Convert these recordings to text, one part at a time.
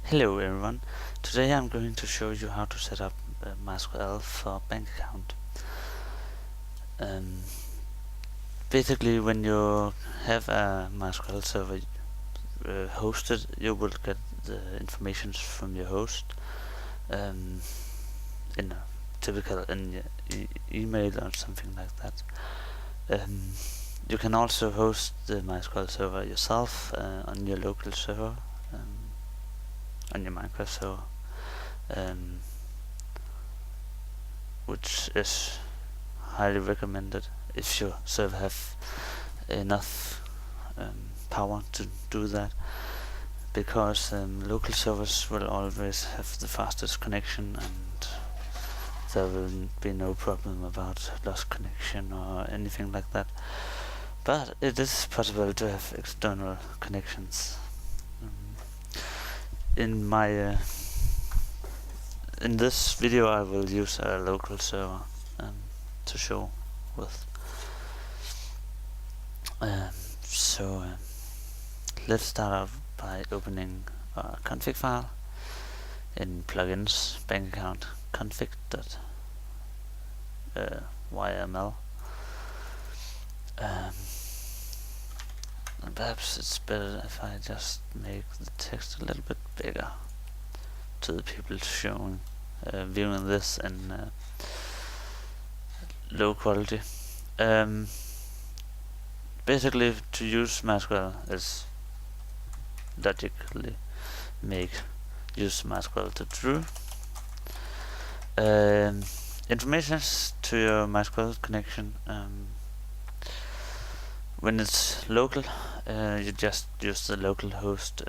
Hello everyone, today I'm going to show you how to set up MySQL for BankAccount. Basically, when you have a MySQL server hosted, you will get the information from your host in a typical email or something like that. You can also host the MySQL server yourself on your local server, on your Minecraft server. Which is highly recommended if your server have enough power to do that, because local servers will always have the fastest connection and there will be no problem about lost connection or anything like that. But it is possible to have external connections. In this video I will use a local server to show with. Let's start out by opening a config file in plugins, BankAccount config.yml. And perhaps it's better if I just make the text a little bit bigger to the people viewing this in low quality. Basically, to use MySQL is logically use MySQL to true. Information to your MySQL connection. When it's local, you just use the local host,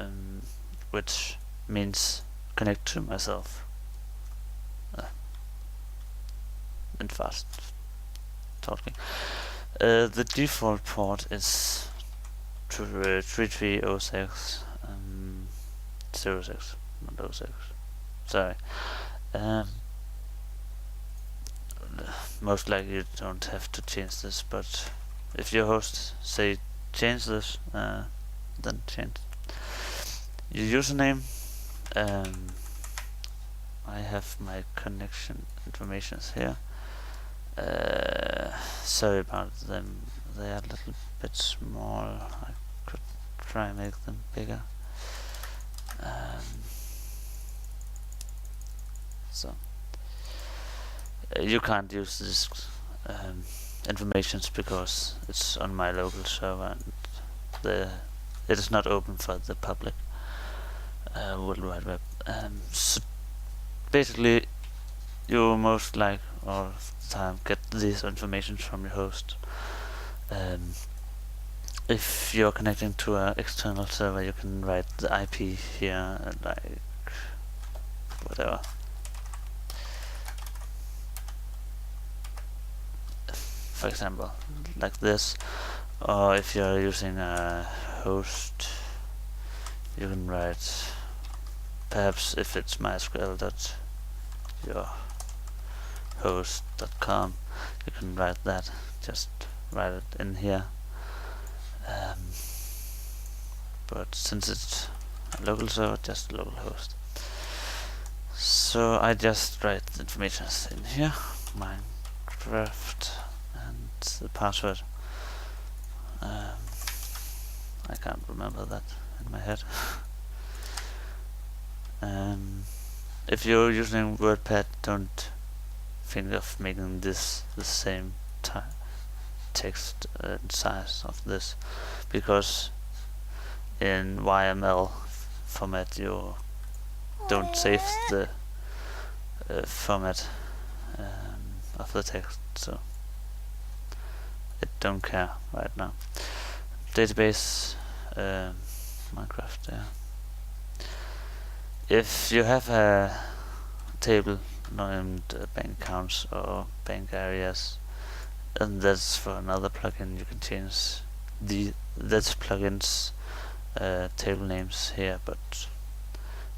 which means connect to myself. And fast talking. The default port is 3306 06, not 06. Sorry. Most likely you don't have to change this, but if your host say change this, then change your username. I have my connection informations here. Sorry about them, they are a little bit small. I could try and make them bigger. You can't use this informations because it's on my local server and it is not open for the public World Wide Web. So basically, you most like all of the time get these information from your host. If you're connecting to an external server, you can write the IP here, like whatever. For example, like this. Or if you're using a host, you can write, perhaps if it's mysql.yourhost.com, you can write that, just write it in here. But since it's a local server, just localhost. So I just write the information in here, Minecraft, and the password. I can't remember that in my head. If you're using WordPad, don't think of making this the same text and size of this, because in YML format you don't save the format of the text, so it don't care right now. Database, Minecraft, yeah. If you have a table named bank accounts or bank areas, and that's for another plugin, you can change that's plugins table names here, but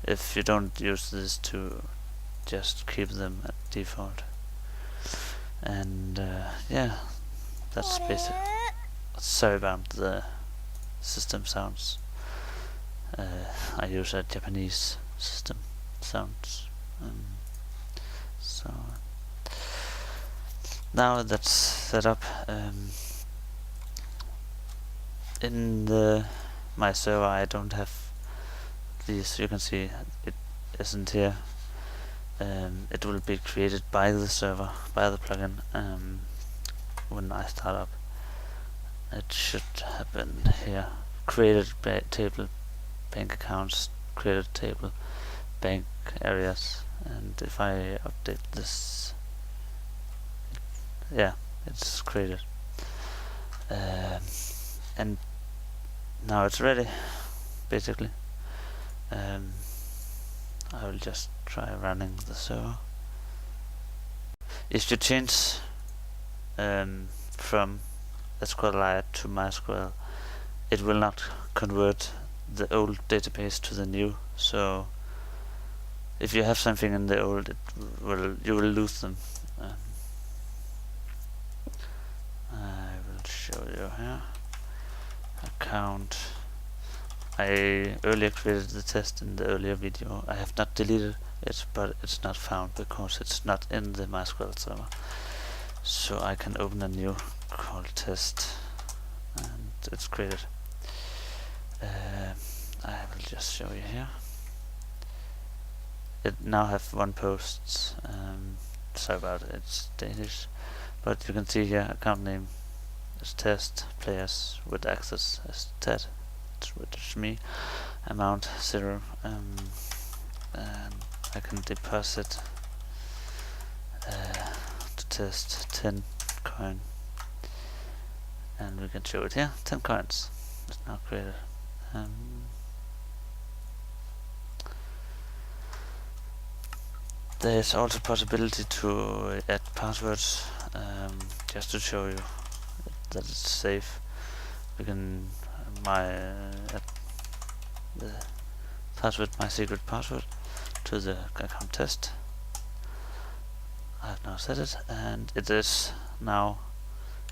if you don't use this, to just keep them at default. And yeah, that's basic. Sorry about the system sounds. I use a Japanese system sounds. So now that's set up. In my server I don't have these. You can see it isn't here. It will be created by the server, by the plugin, when I start up. It should happen here. Created table, bank accounts, created table, bank areas, and if I update this, yeah, it's created. And now it's ready, basically. I will just try running the server. If you change from SQLite to MySQL, it will not convert the old database to the new. So if you have something in the old, you will lose them. I will show you here. Account. I earlier created the test in the earlier video. I have not deleted it, but it's not found because it's not in the MySQL server. So I can open a new called test, and it's created. I will just show you here. It now have one post. Sorry about it, it's Danish, but you can see here account name is test, players with access as Ted, which is me, amount 0, and I can deposit to test 10 coin, and we can show it here. 10 coins is now created. There's also possibility to add passwords, just to show you that it's safe. We can add the password, my secret password, to the account test. I have now set it, and it is now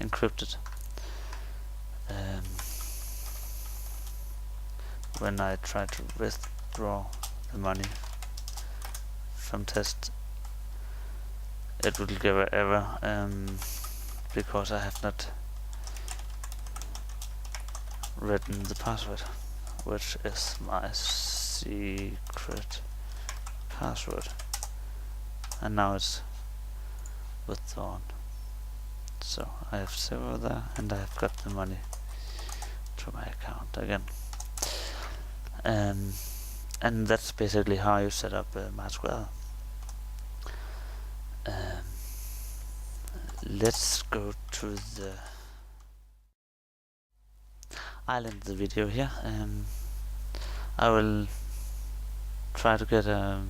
encrypted. When I try to withdraw the money from test, it will give an error because I have not written the password, which is my secret password, and now it's withdrawn. So I have 0 there, and I have got the money to my account again. And that's basically how you set up MySQL. Let's go to the... I'll end the video here. I will try to get a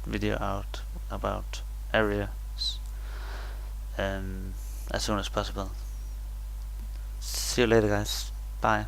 video out about areas as soon as possible. See you later, guys. Bye.